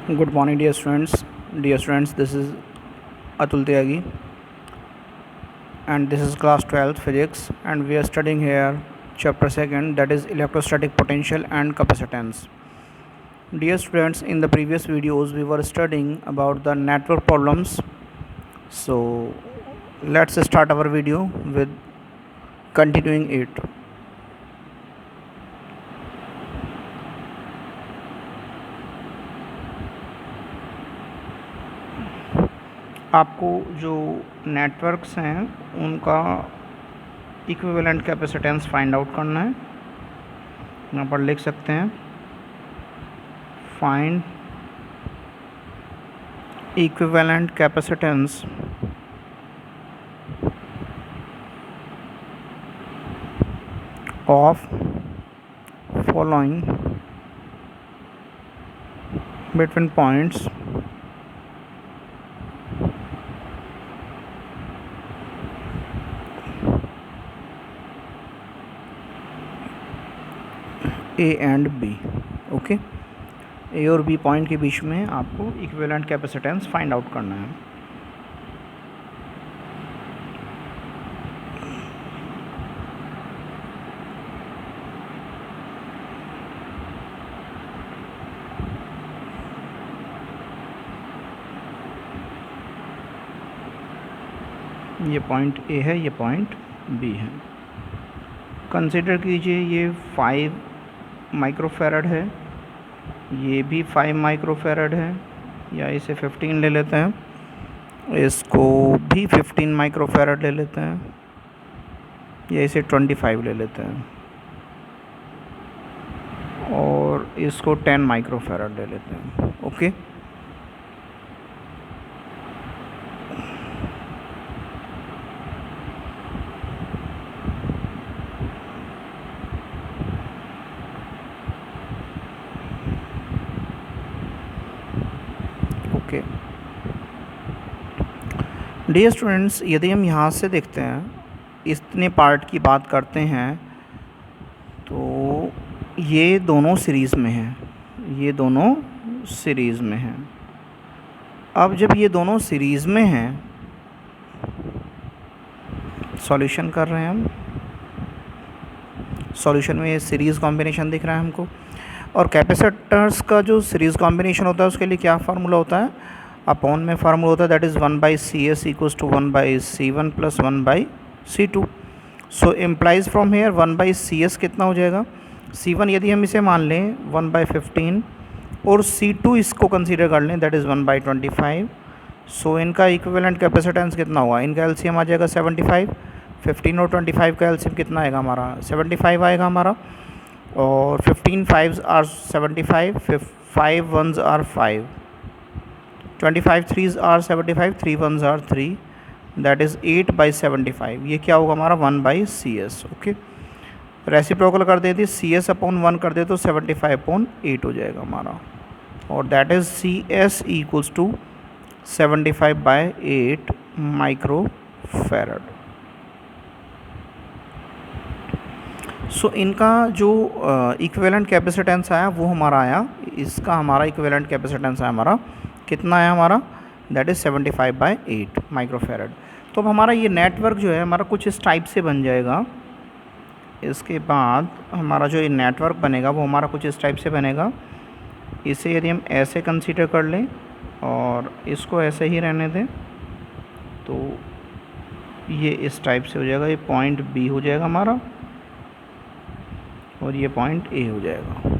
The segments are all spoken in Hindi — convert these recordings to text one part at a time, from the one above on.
Good morning, dear students. Dear students, this is Atul Tyagi, and this is class 12th physics, and we are studying here chapter 2nd, that is electrostatic potential and capacitance. Dear students, in the previous videos we were studying about the network problems. So let's start our video with continuing it. आपको जो नेटवर्क्स हैं उनका इक्विवेलेंट कैपेसिटेंस फाइंड आउट करना है। यहाँ पर लिख सकते हैं find equivalent capacitance of following between points A and B. Okay, A और बी पॉइंट के बीच में आपको इक्विवेलेंट कैपेसिटेंस फाइंड आउट करना है। ये पॉइंट ए है, ये पॉइंट बी है। कंसिडर कीजिए ये 5 माइक्रोफैरड है, ये भी 5 माइक्रोफैरड है, या इसे 15 ले लेते हैं, इसको भी 15 माइक्रोफैरड ले लेते हैं, या इसे 25 ले लेते हैं, और इसको 10 माइक्रोफैरड ले लेते हैं। ओके, डियर स्टूडेंट्स, यदि हम यहाँ से देखते हैं, इतने पार्ट की बात करते हैं, तो ये दोनों सीरीज़ में हैं, ये दोनों सीरीज़ में हैं। अब जब ये दोनों सीरीज़ में हैं, सॉल्यूशन कर रहे हैं हम, सॉल्यूशन में ये सीरीज़ कॉम्बिनेशन दिख रहा है हमको, और कैपेसिटर्स का जो सीरीज़ कॉम्बिनेशन होता है उसके लिए क्या फार्मूला होता है, अपॉन में फार्मूला होता है, that is 1/CS equals to 1/C1 plus 1/C2। So implies from here 1/CS कितना हो जाएगा, C1 यदि हम इसे मान लें 1/15 और C2 इसको कंसीडर कर लें, दैट इज़ 1/25। सो इनका इक्विवेलेंट कैपेसिटेंस कितना होगा, इनका एलसीएम आ जाएगा 75। 15 और 25 का एलसीएम कितना आएगा हमारा, 75 आएगा हमारा, और 15 5s are 75, 5 1s are 5, 25 3s are 75, 3 1s are 3, that is 8/75। ये क्या होगा हमारा 1/CS। ओके, रेसिप्रोकल कर देते, CS अपॉन 1 कर दे तो 75/8 हो जाएगा हमारा, और that is CS equals to 75/8 microfarad. So इनका जो इक्विवेलेंट कैपेसिटेंस आया वो हमारा आया, इसका हमारा इक्विवेलेंट कैपेसिटेंस आया हमारा कितना आया हमारा, दैट इज़ 75/8 माइक्रोफैरड। तो अब हमारा ये नेटवर्क जो है हमारा कुछ इस टाइप से बन जाएगा। इसके बाद हमारा जो ये नेटवर्क बनेगा वो हमारा कुछ इस टाइप से बनेगा। इसे यदि हम ऐसे कंसीडर कर लें और इसको ऐसे ही रहने दें, तो ये इस टाइप से हो जाएगा। ये पॉइंट बी हो जाएगा हमारा, और ये पॉइंट ए हो जाएगा।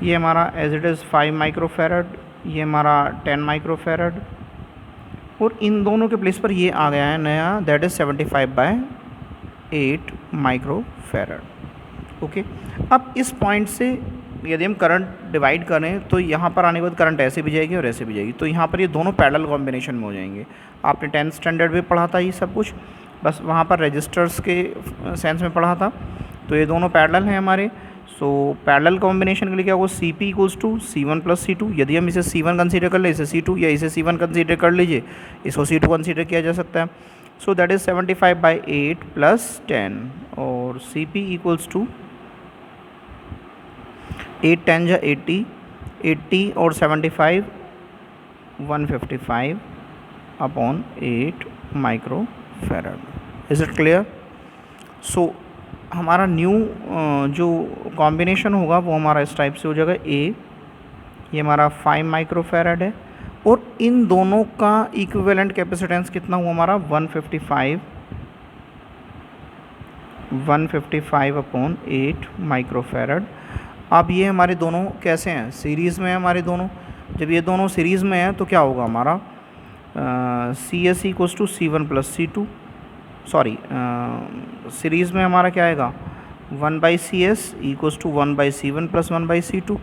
ये हमारा एज इट इज़ 5 माइक्रोफैरड, ये हमारा 10 माइक्रोफैरड, और इन दोनों के प्लेस पर ये आ गया है नया, दैट इज़ 75/8 माइक्रोफैरड। ओके, अब इस पॉइंट से यदि हम करंट डिवाइड करें तो यहाँ पर आने के बाद करंट ऐसे भी जाएगी और ऐसे भी जाएगी, तो यहाँ पर ये दोनों पैरेलल कॉम्बिनेशन में हो जाएंगे। आपने 10th स्टैंडर्ड में पढ़ा था ये सब कुछ, बस वहाँ पर रजिस्टर्स के सेंस में पढ़ा था। तो ये दोनों पैरेलल हैं हमारे। सो पैरेलल कॉम्बिनेशन के लिए क्या होगा, CP equals to C1 plus C2। यदि हम इसे C1 कंसीडर कर ले, इसे C2, या इसे C1 कंसीडर कर लीजिए, इसको C2 कंसीडर किया जा सकता है। सो दैट इज़ 75/8 प्लस 10, और CP इक्वल्स टू 8 10 जा 80, 80 और 75 155 upon 8 micro farad. Is it clear? So हमारा न्यू जो कॉम्बिनेशन होगा वो हमारा इस टाइप से हो जाएगा। ये हमारा 5 माइक्रो फैराड है और इन दोनों का इक्विवेलेंट कैपेसिटेंस कितना हुआ हमारा 155 अपॉन 8 माइक्रो फैराड। अब ये हमारे दोनों कैसे हैं? सीरीज़ में है हमारे दोनों। जब ये दोनों सीरीज़ में है तो क्या होगा हमारा C S equals to C1 plus C2। Sorry, series में हमारा क्या आएगा 1/CS equals to 1/C1 plus 1/C2।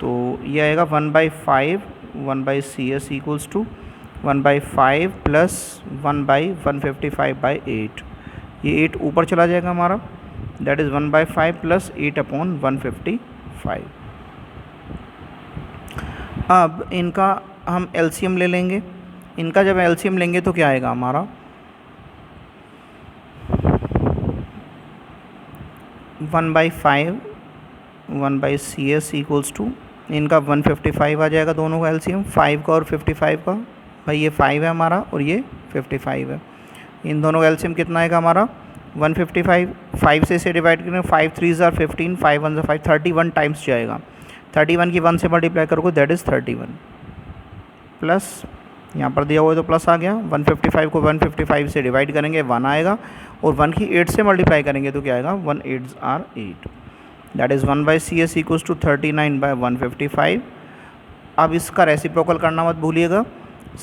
तो ये आएगा 1/5 1/CS इक्वल्स टू 1/5 प्लस 1/155/8। ये 8 ऊपर चला जाएगा हमारा, दैट इज़ 1/5 प्लस 8 अपॉन 155। अब इनका हम एलसीएम ले लेंगे। इनका जब एलसीएम लेंगे तो क्या आएगा हमारा 1/5 1/CS इक्वल्स टू, इनका 155 आ जाएगा दोनों का एलसीएम, 5 का और 55 का। भाई ये 5 है हमारा और ये 55 है। इन दोनों का एलसीएम कितना आएगा हमारा 155। 5 से इसे डिवाइड करें, 5 3 ज़ार 15, 5 1 ज़ार 5, 31 टाइम्स जाएगा। 31 की 1 से मल्टीप्लाई करोगे दैट इज़ 31 प्लस, यहाँ पर दिया हुआ है तो प्लस आ गया। 155 को 155 से डिवाइड करेंगे 1 आएगा और 1 की 8 से मल्टीप्लाई करेंगे तो क्या आएगा 1 8 are 8, that is 1/CS equals to 39/155। अब इसका रेसिप्रोकल करना मत भूलिएगा।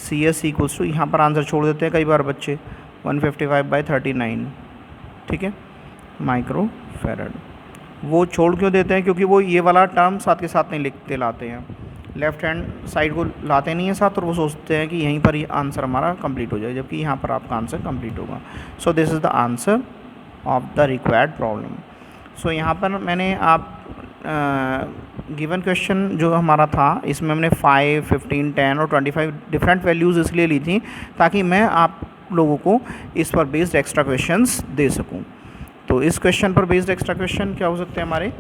CS इक्वल्स टू, यहाँ पर आंसर छोड़ देते हैं कई बार बच्चे, 155/39, ठीक है, माइक्रो फैराड। वो छोड़ क्यों देते हैं? क्योंकि वो ये वाला टर्म साथ के साथ नहीं लिखते लाते हैं, लेफ्ट हैंड साइड को लाते नहीं हैं साथ, और वो सोचते हैं कि यहीं पर ये आंसर हमारा कंप्लीट हो जाए, जबकि यहाँ पर आपका आंसर कंप्लीट होगा। So this is the answer of the required problem. So यहाँ पर मैंने आप गिवन क्वेश्चन जो हमारा था इसमें हमने 5, 15, 10 और 25 डिफरेंट वैल्यूज़ इसलिए ली थी ताकि मैं आप लोगों को इस पर बेस्ड एक्स्ट्रा क्वेश्चंस दे सकूं। तो इस क्वेश्चन पर बेस्ड एक्स्ट्रा क्वेश्चन क्या हो सकते हैं हमारे?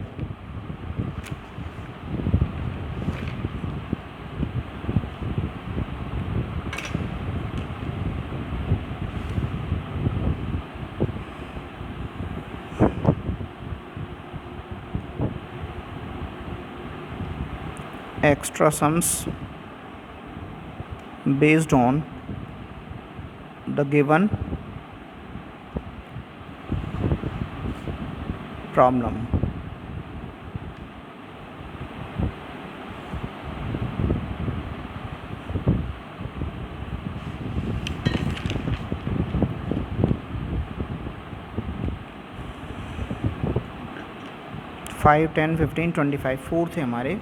Extra sums based on the given problem. Five 10 15 25 fourth है हमारे।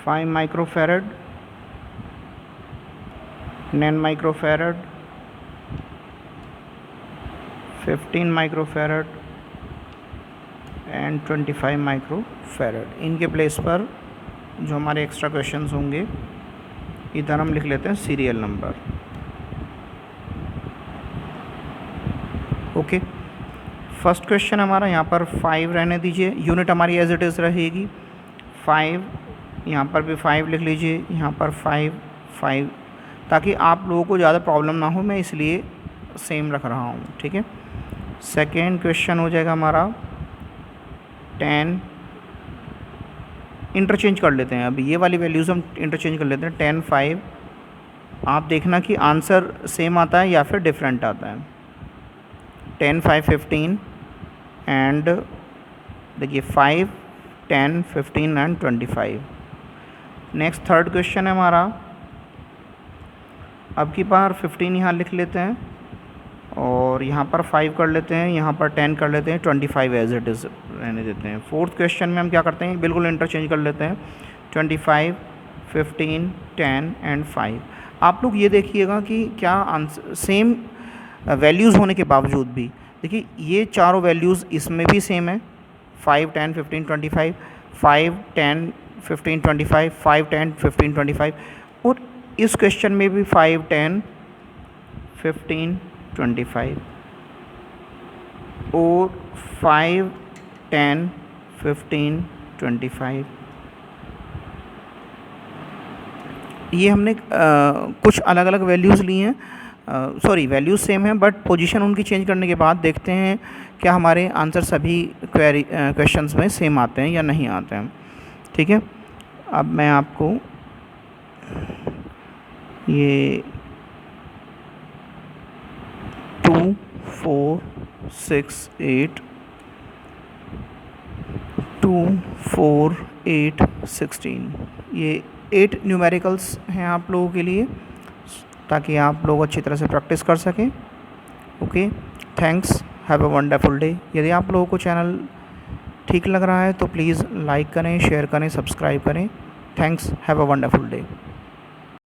Five microfarad, 9 microfarad, 15 microfarad and 25 microfarad. इनके प्लेस पर जो हमारे एक्स्ट्रा क्वेश्चंस होंगे इधर हम लिख लेते हैं serial number. Okay, first question हमारा यहाँ पर 5 रहने दीजिए, यूनिट हमारी एज इट इज़ रहेगी 5, यहाँ पर भी 5 लिख लीजिए, यहाँ पर 5 5, ताकि आप लोगों को ज़्यादा प्रॉब्लम ना हो, मैं इसलिए सेम रख रहा हूँ, ठीक है। सेकेंड क्वेश्चन हो जाएगा हमारा 10, इंटरचेंज कर लेते हैं, अभी ये वाली वैल्यूज़ हम इंटरचेंज कर लेते हैं। 10 5, आप देखना कि आंसर सेम आता है या फिर डिफरेंट आता है। 10 5 15 एंड देखिए 5 10 15 एंड 25। नेक्स्ट थर्ड क्वेश्चन है हमारा, अब की बार 15 यहाँ लिख लेते हैं और यहाँ पर 5 कर लेते हैं, यहाँ पर 10 कर लेते हैं, 25 एज इट इज़ रहने देते हैं। फोर्थ क्वेश्चन में हम क्या करते हैं, बिल्कुल इंटरचेंज कर लेते हैं, 25 15 10 एंड 5। आप लोग ये देखिएगा कि क्या आंसर सेम वैल्यूज़ होने के बावजूद भी, देखिए ये चारों वैल्यूज़ इसमें भी सेम है, 5 10 15 25, 5, 10, 15, 25, 5, 10, 15, 25, और इस क्वेश्चन में भी 5, 10, 15, 25 और 5, 10, 15, 25। ये हमने कुछ अलग अलग वैल्यूज़ ली हैं, सॉरी वैल्यूज़ सेम हैं बट पोजीशन उनकी चेंज करने के बाद देखते हैं क्या हमारे आंसर सभी क्वेश्चंस में सेम आते हैं या नहीं आते हैं। ठीक है, अब मैं आपको ये 2, 4, 6, 8, 2, 4, 8, 16, ये 8 न्यूमेरिकल्स हैं आप लोगों के लिए, ताकि आप लोग अच्छी तरह से प्रैक्टिस कर सकें। Okay, thanks, have a wonderful day. यदि आप लोगों को चैनल ठीक लग रहा है तो प्लीज़ लाइक करें, शेयर करें, सब्सक्राइब करें। Thanks, have a wonderful day.